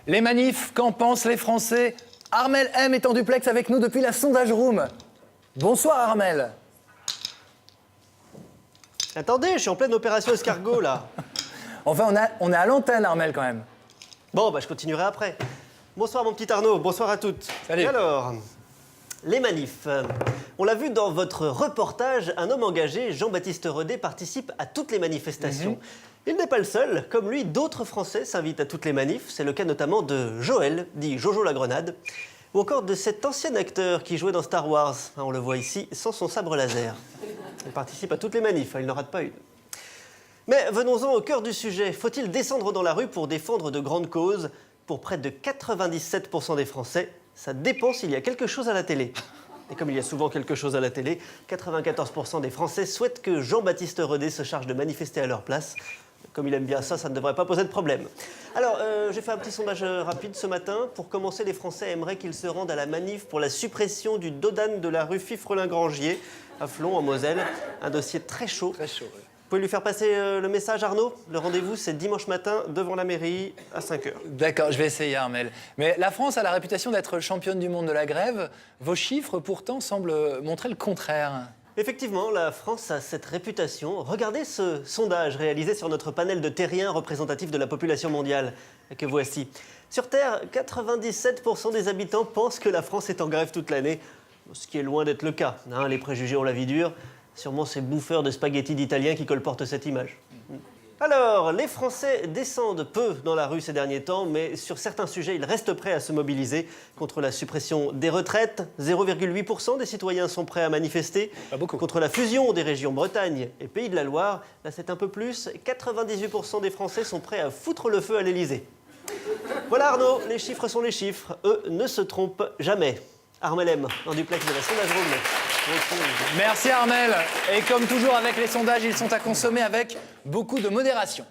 Les manifs, qu'en pensent les Français? Armel M est en duplex avec nous depuis la sondage room. Bonsoir Armel. Attendez, je suis en pleine opération escargot là. Enfin, on est à l'antenne Armel quand même. Bon, bah je continuerai après. Bonsoir mon petit Arnaud, bonsoir à toutes. Salut. Et alors, les manifs. On l'a vu dans votre reportage, un homme engagé, Jean-Baptiste Redé, participe à toutes les manifestations. Il n'est pas le seul. Comme lui, d'autres Français s'invitent à toutes les manifs. C'est le cas notamment de Joël, dit Jojo la Grenade, ou encore de cet ancien acteur qui jouait dans Star Wars. On le voit ici, sans son sabre laser. Il participe à toutes les manifs, il n'en rate pas une. Mais venons-en au cœur du sujet. Faut-il descendre dans la rue pour défendre de grandes causes? Pour près de 97% des Français, ça dépend s'il y a quelque chose à la télé. Et comme il y a souvent quelque chose à la télé, 94% des Français souhaitent que Jean-Baptiste Redé se charge de manifester à leur place. Comme il aime bien ça, ça ne devrait pas poser de problème. Alors, j'ai fait un petit sondage rapide ce matin. Pour commencer, les Français aimeraient qu'ils se rendent à la manif pour la suppression du dodan de la rue Fifrelin-Grangier, à Flons, en Moselle. Un dossier très chaud. Très chaud, oui. Vous pouvez lui faire passer le message, Arnaud? Le rendez-vous, c'est dimanche matin, devant la mairie, à 5h. D'accord, je vais essayer Armel. Mais la France a la réputation d'être championne du monde de la grève. Vos chiffres, pourtant, semblent montrer le contraire. Effectivement, la France a cette réputation. Regardez ce sondage réalisé sur notre panel de terriens représentatifs de la population mondiale, que voici. Sur Terre, 97% des habitants pensent que la France est en grève toute l'année, ce qui est loin d'être le cas. Hein, les préjugés ont la vie dure. Sûrement ces bouffeurs de spaghettis d'Italiens qui colportent cette image. Alors, les Français descendent peu dans la rue ces derniers temps, mais sur certains sujets, ils restent prêts à se mobiliser. Contre la suppression des retraites, 0,8% des citoyens sont prêts à manifester. Pas beaucoup. Contre la fusion des régions Bretagne et Pays de la Loire, là c'est un peu plus, 98% des Français sont prêts à foutre le feu à l'Élysée. Voilà Arnaud, les chiffres sont les chiffres, eux ne se trompent jamais. Armel M, en duplex de la sondage room. Merci Armel. Et comme toujours avec les sondages, ils sont à consommer avec beaucoup de modération.